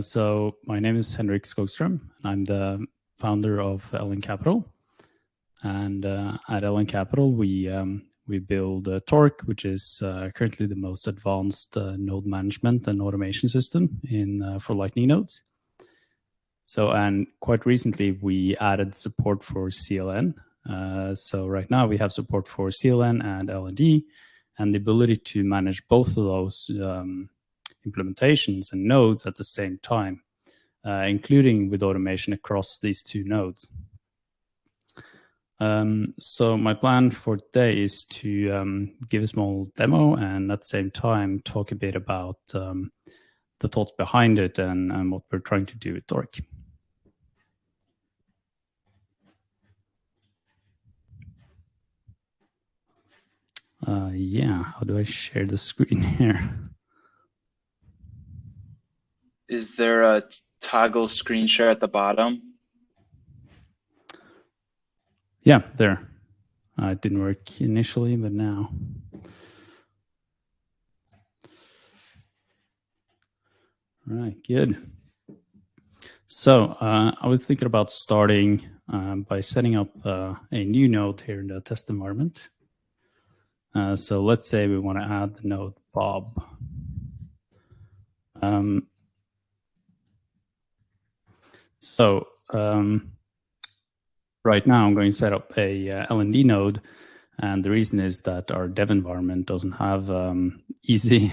So my name is Henrik Skogstrøm, and I'm the founder of LN Capital. And at LN Capital, we build Torq, which is currently the most advanced node management and automation system for Lightning nodes. So, and quite recently, we added support for CLN. So right now we have support for CLN and LND, and the ability to manage both of those implementations and nodes at the same time, including with automation across these two nodes. So my plan for today is to give a small demo and at the same time talk a bit about the thoughts behind it and what we're trying to do with Torq. Yeah, how do I share the screen here? Is there a toggle screen share at the bottom? Yeah, there. It didn't work initially, but now. Right, good. So I was thinking about starting by setting up a new node here in the test environment. So let's say we want to add the node Bob. Right now I'm going to set up a LND node, and the reason is that our dev environment doesn't have easy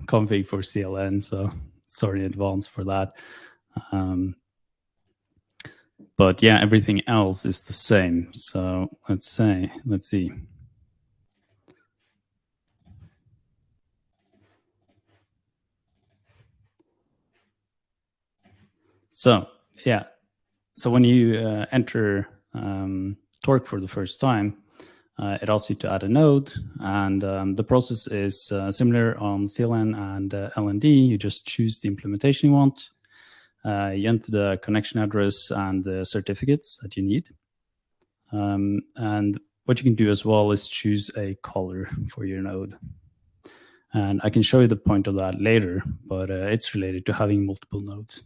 config for CLN, so sorry in advance for that. But yeah, everything else is the same. So let's see. So yeah, so when you enter Torq for the first time, it asks you to add a node, and the process is similar on CLN and LND. You just choose the implementation you want. You enter the connection address and the certificates that you need. And what you can do as well is choose a color for your node. And I can show you the point of that later, but it's related to having multiple nodes.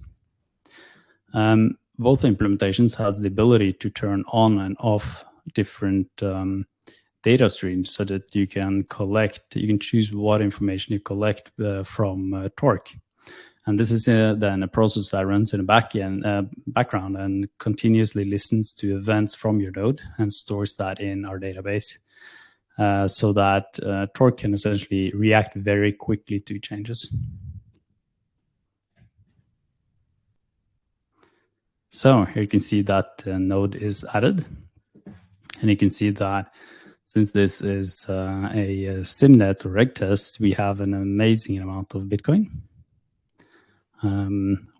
Both implementations has the ability to turn on and off different data streams so that you can choose what information you collect from Torq. And this is then a process that runs in the background and continuously listens to events from your node and stores that in our database so that Torq can essentially react very quickly to changes. So here you can see that node is added. And you can see that since this is a SIMnet or reg test, we have an amazing amount of Bitcoin.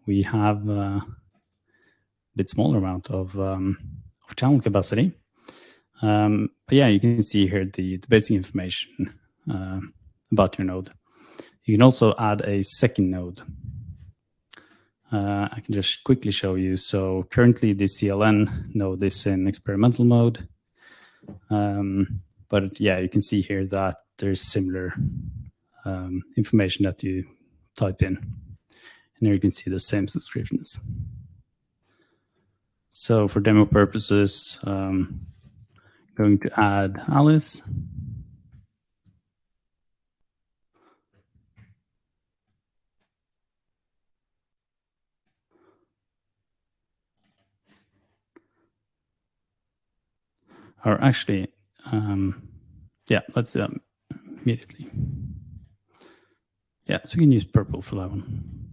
We have a bit smaller amount of channel capacity. But yeah, you can see here the basic information about your node. You can also add a second node. I can just quickly show you. So currently the CLN node is in experimental mode. But yeah, you can see here that there's similar information that you type in. And here you can see the same subscriptions. So for demo purposes, going to add Alice. Or actually, yeah, let's do that immediately. Yeah, so we can use purple for that one.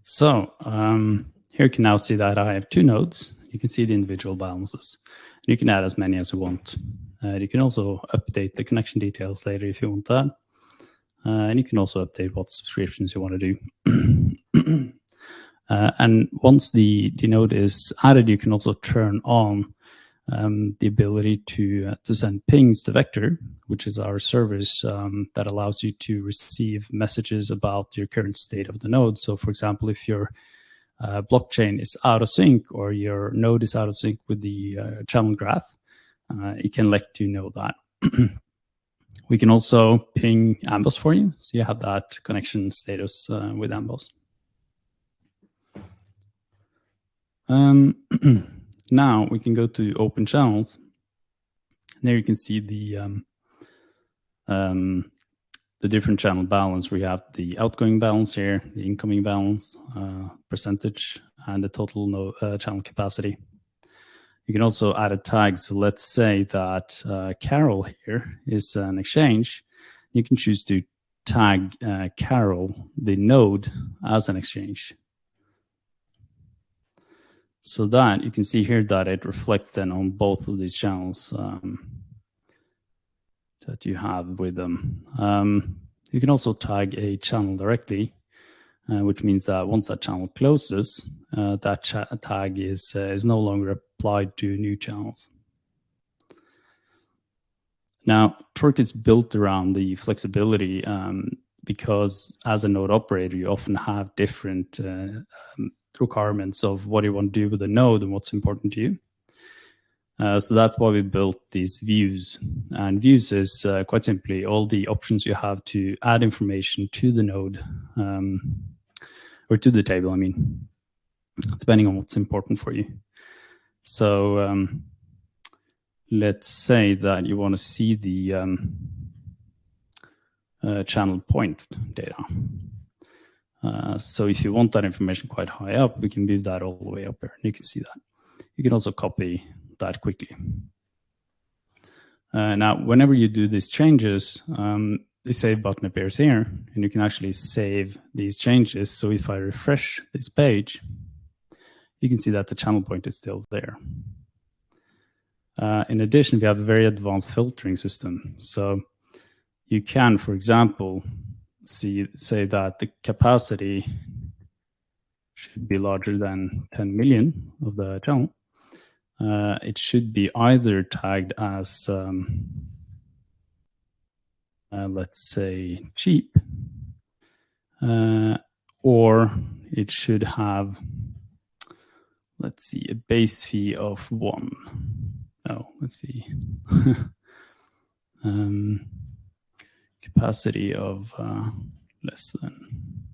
So here you can now see that I have two nodes. You can see the individual balances. You can add as many as you want. You can also update the connection details later if you want that. And you can also update what subscriptions you want to do. And once the node is added, you can also turn on the ability to send pings to Vector, which is our service that allows you to receive messages about your current state of the node. So for example, if your blockchain is out of sync or your node is out of sync with the channel graph, it can let you know that. We can also ping Amboss for you, so you have that connection status with Amboss. Now we can go to open channels. There you can see the different channel balance. We have the outgoing balance here, the incoming balance, percentage, and the total channel capacity. You can also add a tag. So let's say that Carol here is an exchange. You can choose to tag Carol, the node, as an exchange. So that you can see here that it reflects then on both of these channels that you have with them. You can also tag a channel directly, which means that once that channel closes, that tag is no longer applied to new channels. Now, Torq is built around the flexibility because as a node operator, you often have different requirements of what you want to do with the node and what's important to you. So that's why we built these views. And views is quite simply all the options you have to add information to the node, or to the table, I mean, depending on what's important for you. So let's say that you want to see the channel point data. So if you want that information quite high up, we can move that all the way up here, and you can see that. You can also copy that quickly. Now, whenever you do these changes, the save button appears here, and you can actually save these changes. So if I refresh this page, you can see that the channel point is still there. In addition, we have a very advanced filtering system. So you can, for example, say that the capacity should be larger than 10 million of the channel. It should be either tagged as, let's say, cheap, or it should have, let's see, a base fee of 1. Oh, let's see. Capacity of less than.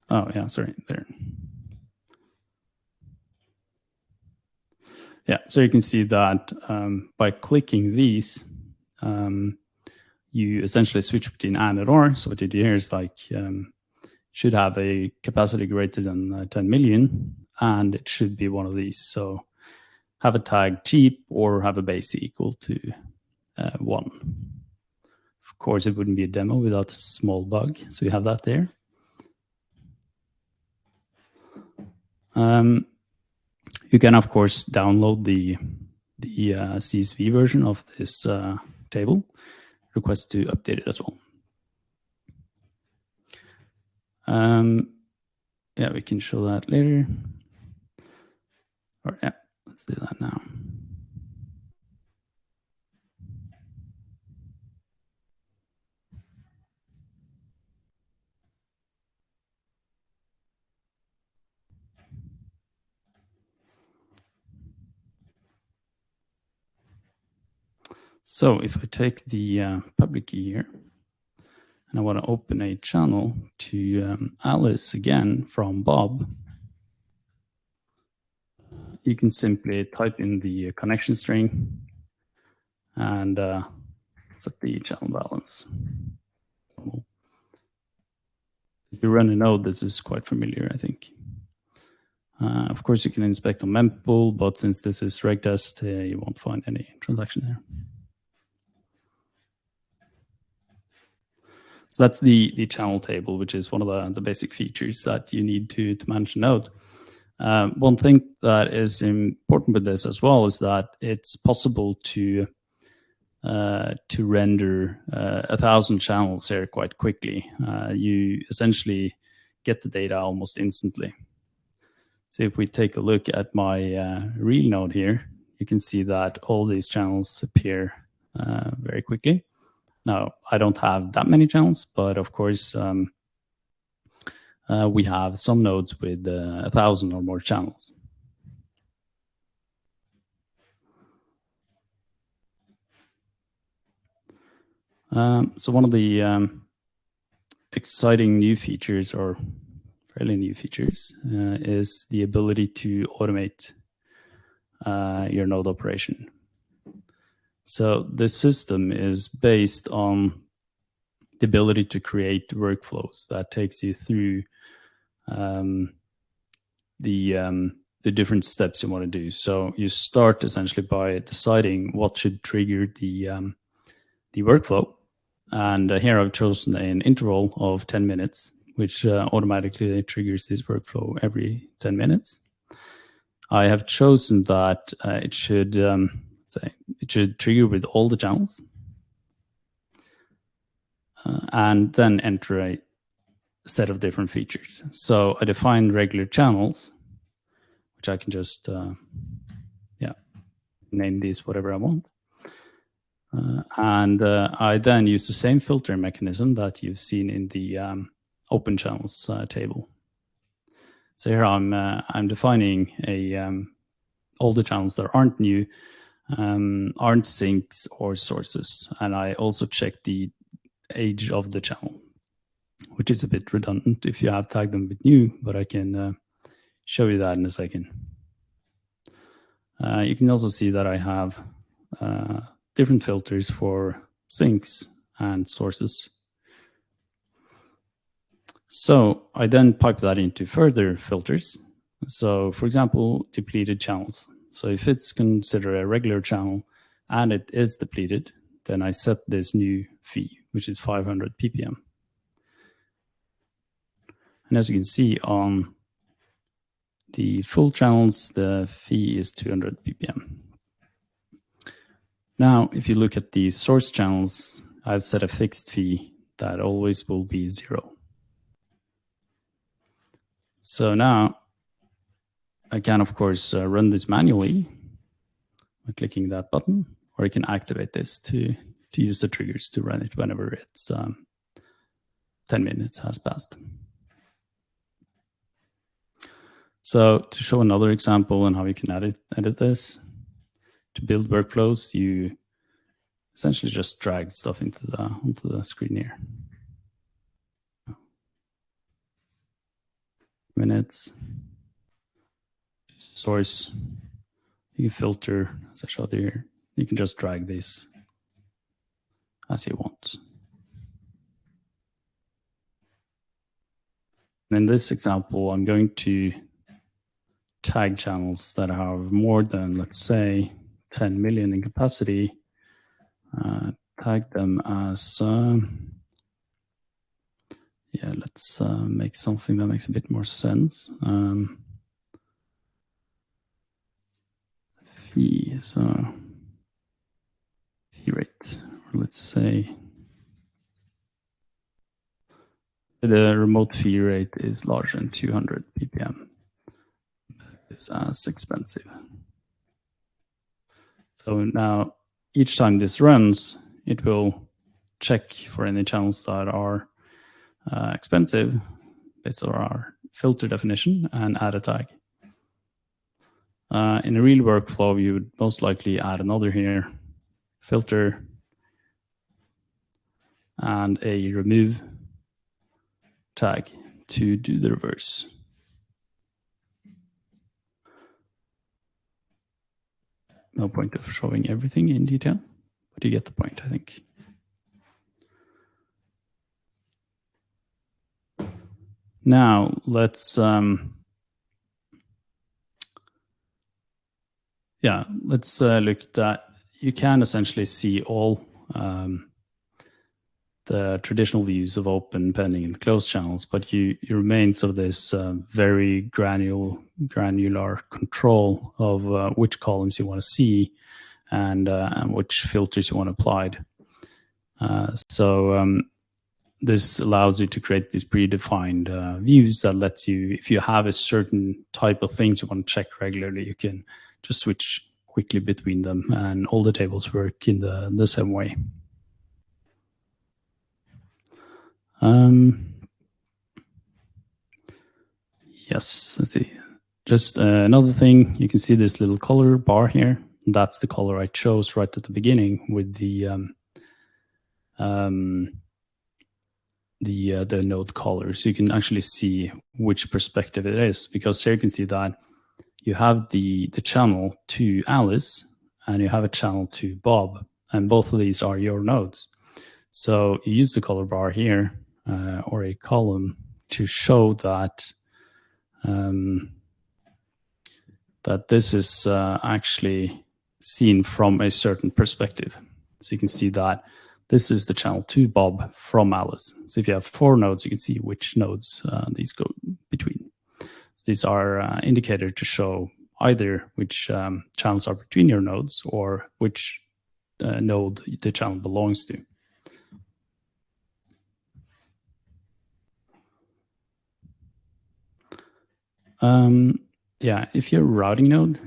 Oh, yeah, sorry, there. Yeah, so you can see that by clicking these, you essentially switch between and or. So what you do here is like, should have a capacity greater than 10 million, and it should be one of these. So have a tag cheap or have a base equal to 1. Of course, it wouldn't be a demo without a small bug. So you have that there. You can, of course, download the CSV version of this table. Request to update it as well. Yeah, we can show that later. Or yeah, let's do that now. So if I take the public key here, and I want to open a channel to Alice again from Bob, you can simply type in the connection string and set the channel balance. If you run a node, this is quite familiar, I think. Of course, you can inspect on mempool, but since this is reg test, you won't find any transaction there. So that's the channel table, which is one of the basic features that you need to manage a node. One thing that is important with this as well is that it's possible to render 1,000 channels here quite quickly. You essentially get the data almost instantly. So if we take a look at my real node here, you can see that all these channels appear very quickly. Now, I don't have that many channels, but of course, we have some nodes with 1,000 or more channels. So one of the exciting new features, or fairly new features, is the ability to automate your node operation. So this system is based on the ability to create workflows that takes you through the different steps you want to do. So you start essentially by deciding what should trigger the workflow. And here I've chosen an interval of 10 minutes, which automatically triggers this workflow every 10 minutes. I have chosen that it should trigger with all the channels, and then enter a set of different features. So I define regular channels, which I can just name these whatever I want. And I then use the same filter mechanism that you've seen in the open channels table. So here I'm defining all the channels that aren't new, aren't sinks or sources, and I also check the age of the channel, which is a bit redundant if you have tagged them with new, but I can show you that in a second. You can also see that I have different filters for sinks and sources. So I then pipe that into further filters. So for example, depleted channels. So if it's considered a regular channel and it is depleted, then I set this new fee, which is 500 ppm. And as you can see on the full channels, the fee is 200 ppm. Now, if you look at the source channels, I've set a fixed fee that always will be 0. So now I can, of course, run this manually by clicking that button, or I can activate this to use the triggers to run it whenever it's 10 minutes has passed. So to show another example on how you can edit this, to build workflows, you essentially just drag stuff onto the screen here. Minutes, source, you can filter, as I showed here. You can just drag this as you want. And in this example, I'm going to tag channels that have more than, let's say, 10 million in capacity. Tag them as, let's make something that makes a bit more sense. Fee, so fee rate, or let's say the remote fee rate is larger than 200 ppm. It's as expensive. So now each time this runs, it will check for any channels that are expensive based on our filter definition and add a tag. In a real workflow, you would most likely add another here, filter, and a remove tag to do the reverse. No point of showing everything in detail, but you get the point, I think. Now let's look at that. You can essentially see all the traditional views of open, pending, and closed channels, but you remain sort of this very granular control of which columns you want to see and which filters you want applied. This allows you to create these predefined views that lets you, if you have a certain type of things you want to check regularly, you can just switch quickly between them, and all the tables work in the same way. Yes, let's see. Just another thing, you can see this little color bar here. That's the color I chose right at the beginning with the the node caller, so you can actually see which perspective it is, because here you can see that you have the channel to Alice and you have a channel to Bob, and both of these are your nodes. So you use the color bar here or a column to show that that this is actually seen from a certain perspective. So you can see that this is the channel to Bob from Alice. So if you have 4 nodes, you can see which nodes these go between. So these are indicated to show either which channels are between your nodes or which node the channel belongs to. Yeah, if you're a routing node,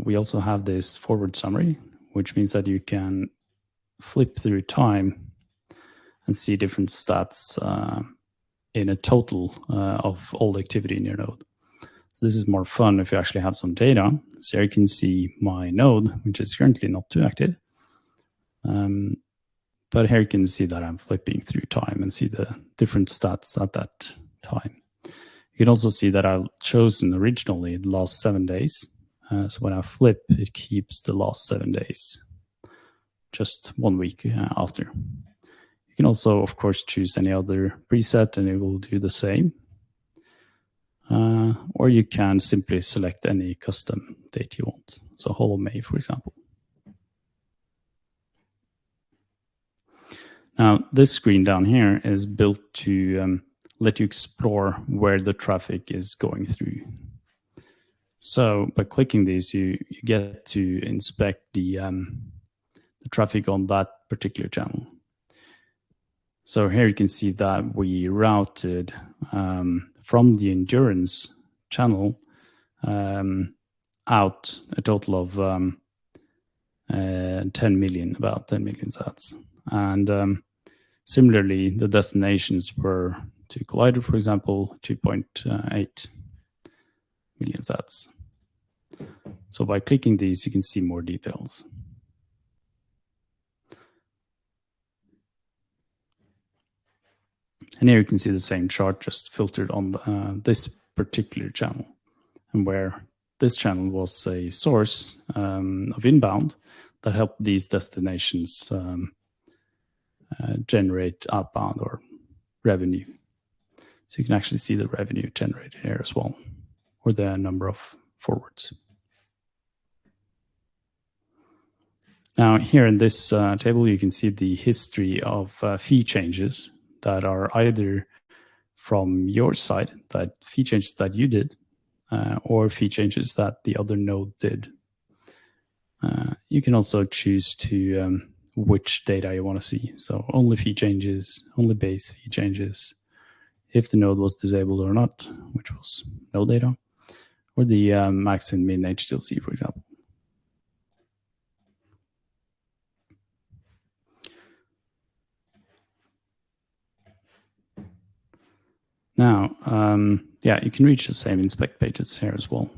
we also have this forward summary, which means that you can flip through time and see different stats in a total of all the activity in your node. So this is more fun if you actually have some data. So here you can see my node, which is currently not too active. But here you can see that I'm flipping through time and see the different stats at that time. You can also see that I've chosen originally the last 7 days. So when I flip, it keeps the last 7 days, just 1 week after. You can also, of course, choose any other preset and it will do the same. Or you can simply select any custom date you want. So whole of May, for example. Now, this screen down here is built to let you explore where the traffic is going through. So by clicking these, you get to inspect the traffic on that particular channel. So here you can see that we routed from the endurance channel out a total of 10 million, about 10 million sats. And similarly, the destinations were to Collider, for example, 2.8 million sats. So by clicking these, you can see more details. And here you can see the same chart just filtered on this particular channel, and where this channel was a source of inbound that helped these destinations generate outbound or revenue. So you can actually see the revenue generated here as well, or the number of forwards. Now here in this table, you can see the history of fee changes that are either from your side, that fee changes that you did, or fee changes that the other node did. You can also choose to which data you want to see. So only fee changes, only base fee changes, if the node was disabled or not, which was no data, or the max and min HTLC, for example. Now, yeah, you can reach the same inspect pages here as well.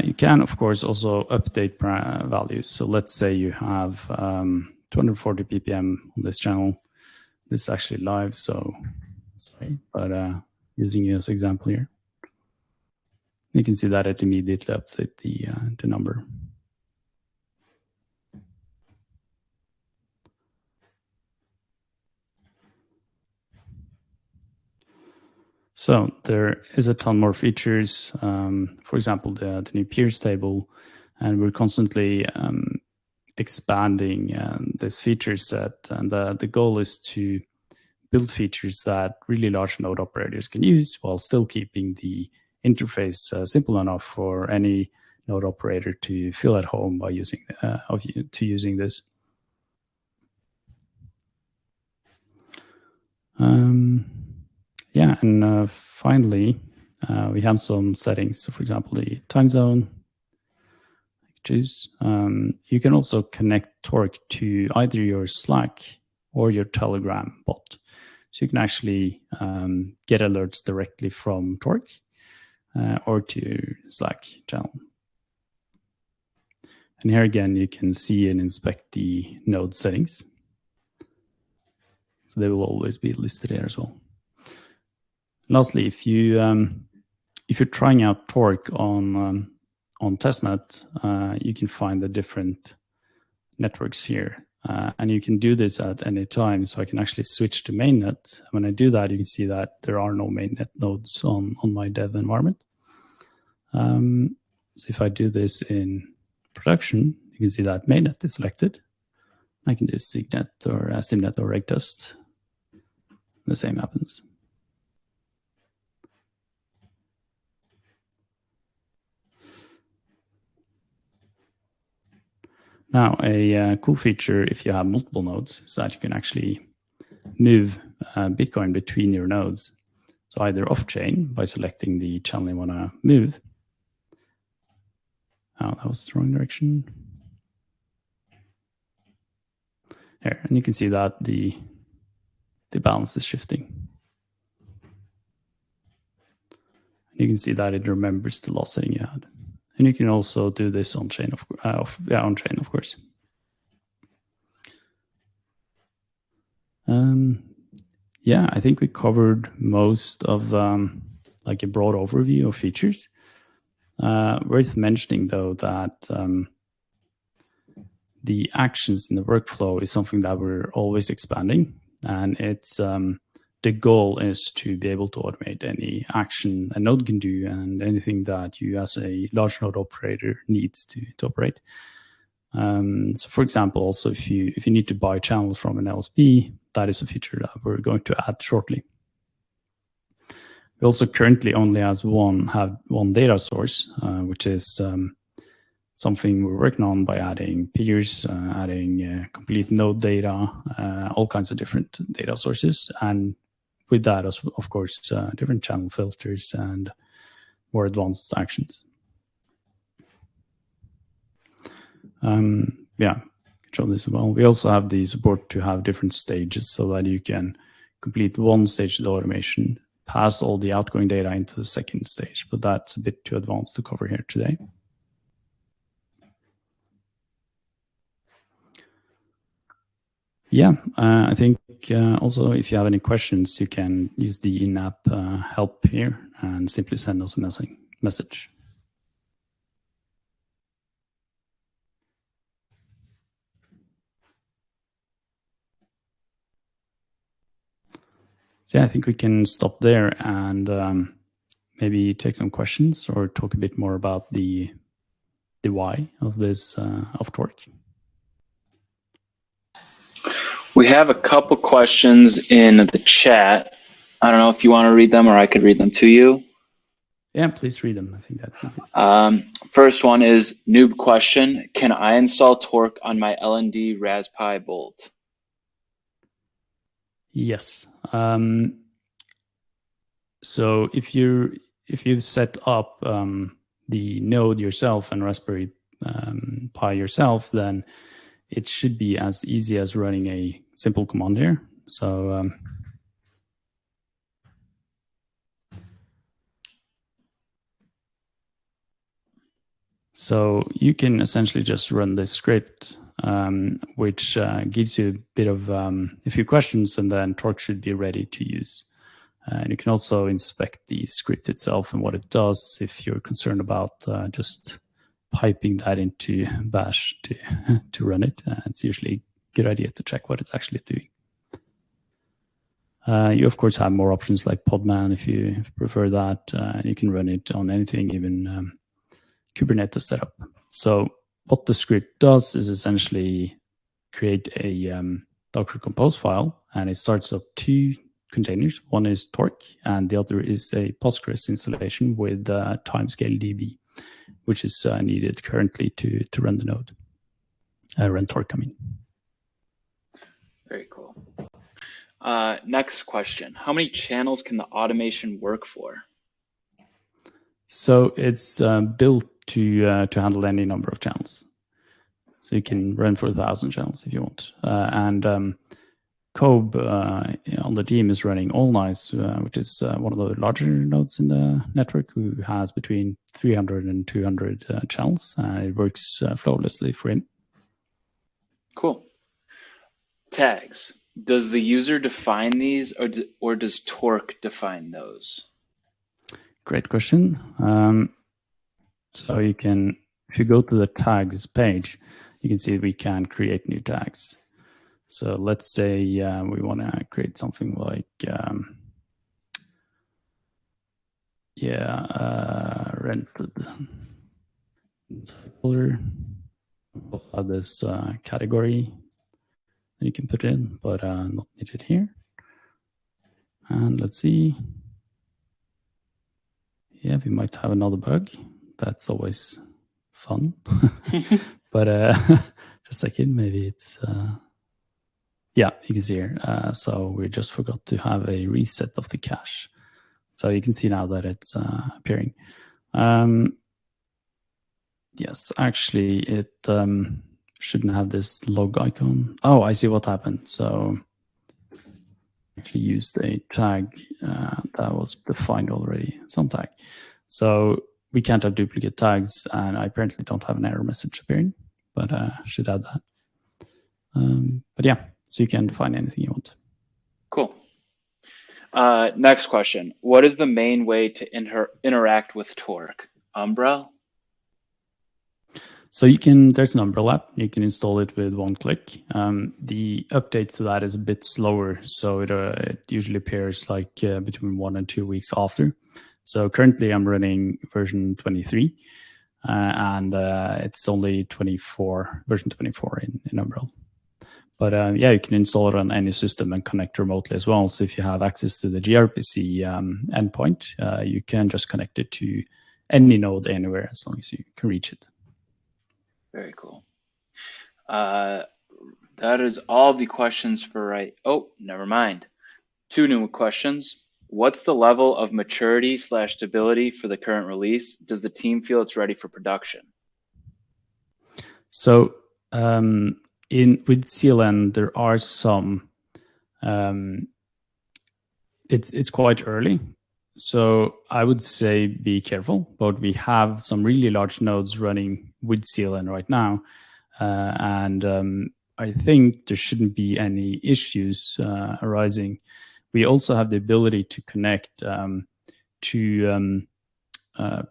You can, of course, also update values. So let's say you have 240 ppm on this channel. This is actually live, so sorry, but using you as an example here, you can see that it immediately updates the number. So there is a ton more features. For example, the new peers table, and we're constantly expanding this feature set. And the goal is to build features that really large node operators can use while still keeping the interface simple enough for any node operator to feel at home by using this. Yeah, and finally, we have some settings. So for example, the time zone. You can also connect Torq to either your Slack or your Telegram bot. So you can actually get alerts directly from Torq or to your Slack channel. And here again, you can see and inspect the node settings. So they will always be listed here as well. Lastly, if you're trying out Torq on testnet, you can find the different networks here. And you can do this at any time. So I can actually switch to mainnet. When I do that, you can see that there are no mainnet nodes on my dev environment. So if I do this in production, you can see that mainnet is selected. I can do signet or symnet or regtest. The same happens. Now, a cool feature if you have multiple nodes is that you can actually move Bitcoin between your nodes. So either off-chain by selecting the channel you want to move. Oh, that was the wrong direction. Here, and you can see that the balance is shifting. You can see that it remembers the last setting you had. And you can also do this on-chain, on-chain, of course. Yeah, I think we covered most of like a broad overview of features. Worth mentioning, though, that the actions in the workflow is something that we're always expanding. And it's the goal is to be able to automate any action a node can do and anything that you as a large node operator needs to operate. So for example, also if you need to buy channels from an LSP, that is a feature that we're going to add shortly. We also currently only have one data source, which is something we're working on by adding peers, adding complete node data, all kinds of different data sources. And with that, of course, different channel filters and more advanced actions. Yeah, show this as well. We also have the support to have different stages so that you can complete one stage of the automation, pass all the outgoing data into the second stage, but that's a bit too advanced to cover here today. Yeah, I think also if you have any questions, you can use the in-app help here and simply send us a message. So yeah, I think we can stop there and maybe take some questions or talk a bit more about the why of this of Torq. We have a couple questions in the chat. I don't know if you want to read them or I could read them to you. Yeah, please read them. I think that's easy. First one is noob question. Can I install Torq on my LND Raspberry Bolt? Yes. So if you've set up the node yourself and Raspberry Pi yourself, then it should be as easy as running a simple command here. So you can essentially just run this script, which gives you a bit of a few questions, and then Torq should be ready to use. And you can also inspect the script itself and what it does if you're concerned about just piping that into Bash to run it. It's usually a good idea to check what it's actually doing. You, of course, have more options like Podman if you prefer that. You can run it on anything, even Kubernetes setup. So what the script does is essentially create a Docker Compose file, and it starts up two containers. One is Torq, and the other is a Postgres installation with timescale DB, which is needed currently to run the node. Run Torq, I mean. Very cool. Next question. How many channels can the automation work for? So it's built to handle any number of channels. So you can run for 1,000 channels if you want. And Kobe on the team is running All Nice, which is one of the larger nodes in the network, who has between 300 and 200 channels, and it works flawlessly for him. Cool. Tags. Does the user define these, or does Torq define those? Great question. So you can, if you go to the tags page, you can see we can create new tags. So let's say we want to create something like, rented. We'll add this category that you can put in, but not needed here. And let's see. Yeah, we might have another bug. That's always fun. But just a second, maybe it's... yeah, you can see here. So we just forgot to have a reset of the cache. So you can see now that it's appearing. Yes, actually, it shouldn't have this log icon. Oh, I see what happened. So actually used a tag that was defined already, some tag. So we can't have duplicate tags, and I apparently don't have an error message appearing, but I should add that. But yeah. So you can define anything you want. Cool. Next question. What is the main way to interact with Torq? Umbrel? So you can, there's an Umbrel app. You can install it with one click. The updates to that is a bit slower. So it usually appears like between 1 and 2 weeks after. So currently I'm running version 23 and it's only version 24 in Umbrel. But yeah, you can install it on any system and connect remotely as well. So if you have access to the gRPC endpoint, you can just connect it to any node anywhere as long as you can reach it. Very cool. That is all the questions for right. Oh, never mind. 2 new questions. What's the level of maturity / stability for the current release? Does the team feel it's ready for production? So with CLN, there are some, it's quite early. So I would say be careful, but we have some really large nodes running with CLN right now. And I think there shouldn't be any issues arising. We also have the ability to connect to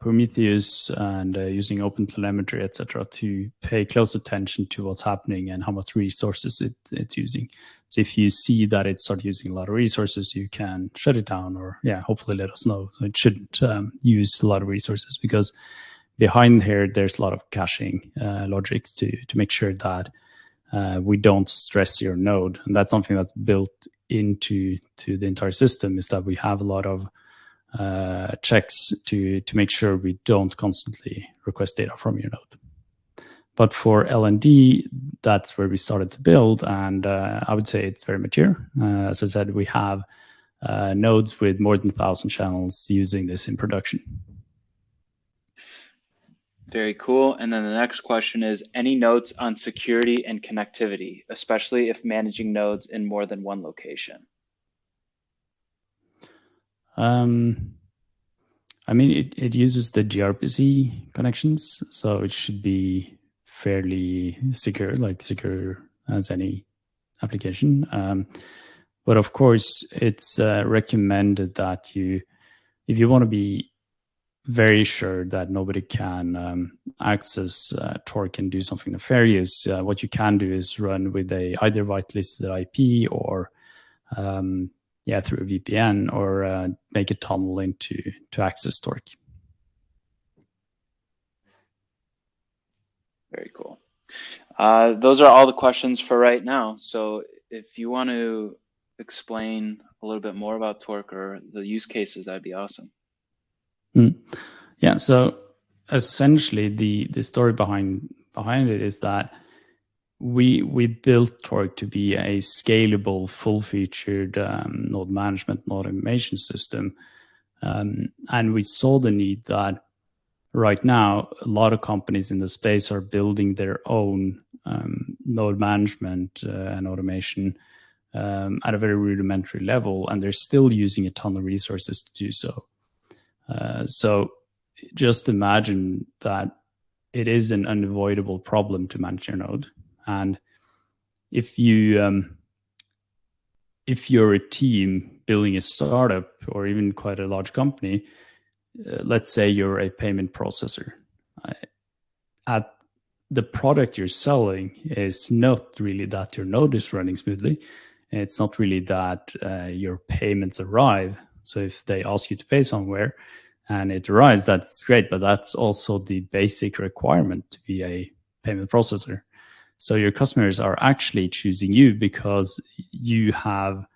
Prometheus and using OpenTelemetry, etc., to pay close attention to what's happening and how much resources it's using. So if you see that it starts using a lot of resources, you can shut it down or, yeah, hopefully let us know. So it shouldn't use a lot of resources, because behind here, there's a lot of caching logic to make sure that we don't stress your node. And that's something that's built into the entire system, is that we have a lot of checks to make sure we don't constantly request data from your node. But for L&D, that's where we started to build, and I would say it's very mature. As I said, we have nodes with more than 1,000 channels using this in production. Very cool. And then the next question is, any notes on security and connectivity, especially if managing nodes in more than one location? I mean, it uses the gRPC connections, so it should be fairly secure, like secure as any application. But of course, it's recommended that if you want to be very sure that nobody can access Torq and do something nefarious, what you can do is run with either whitelisted IP or through a VPN, or make a tunnel to access Torq. Very cool. Those are all the questions for right now. So if you want to explain a little bit more about Torq or the use cases, that'd be awesome. Yeah, so essentially the story behind it is that we built Torq to be a scalable, full-featured node management and automation system. And we saw the need that right now a lot of companies in the space are building their own node management and automation at a very rudimentary level, and they're still using a ton of resources to do so. So just imagine that it is an unavoidable problem to manage your node. And if you're a team building a startup or even quite a large company, let's say you're a payment processor, at the product you're selling is not really that your node is running smoothly. It's not really that your payments arrive. So if they ask you to pay somewhere and it arrives, that's great, but that's also the basic requirement to be a payment processor. So your customers are actually choosing you because you have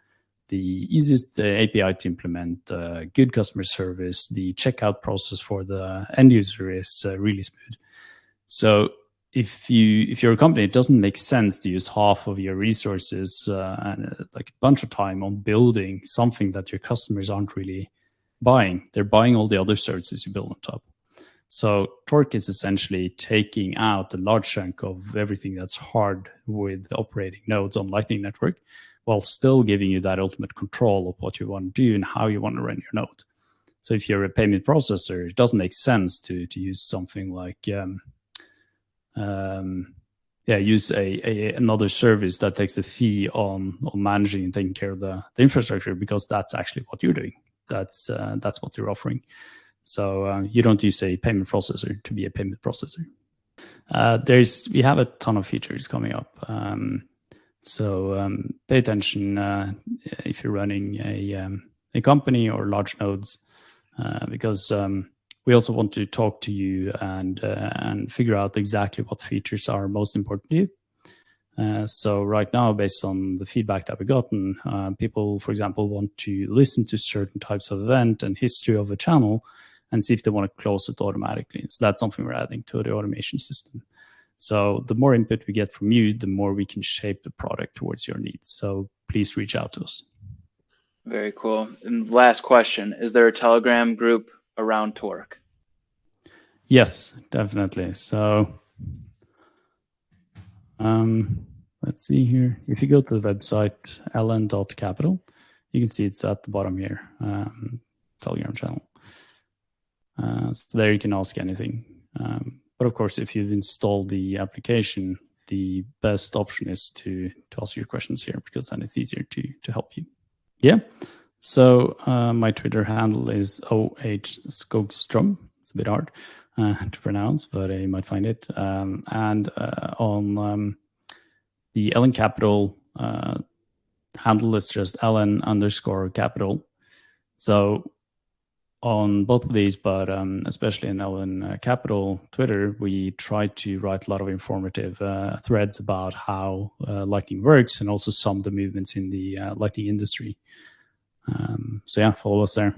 the easiest API to implement, good customer service, the checkout process for the end user is really smooth. So if you're a company, it doesn't make sense to use half of your resources and like a bunch of time on building something that your customers aren't really buying. They're buying all the other services you build on top. So Torq is essentially taking out a large chunk of everything that's hard with operating nodes on Lightning Network, while still giving you that ultimate control of what you want to do and how you want to run your node. So if you're a payment processor, it doesn't make sense to use something like use another service that takes a fee on managing and taking care of the infrastructure, because that's actually what you're doing. That's what you're offering. So you don't use a payment processor to be a payment processor. We have a ton of features coming up. So pay attention if you're running a company or large nodes, because we also want to talk to you and figure out exactly what features are most important to you. So right now, based on the feedback that we've gotten, people, for example, want to listen to certain types of event and history of a channel and see if they want to close it automatically. So that's something we're adding to the automation system. So the more input we get from you, the more we can shape the product towards your needs. So please reach out to us. Very cool. And last question, is there a Telegram group around Torq? Yes, definitely. So let's see here. If you go to the website, ln.capital, you can see it's at the bottom here, Telegram channel. So there you can ask anything. But of course, if you've installed the application, the best option is to ask your questions here, because then it's easier to help you. Yeah. So my Twitter handle is Skogstrøm. It's a bit hard to pronounce, but you might find it. And on the LN Capital handle is just LN_capital. So on both of these, but especially in LN Capital Twitter, we try to write a lot of informative threads about how Lightning works, and also some of the movements in the Lightning industry. So yeah, follow us there.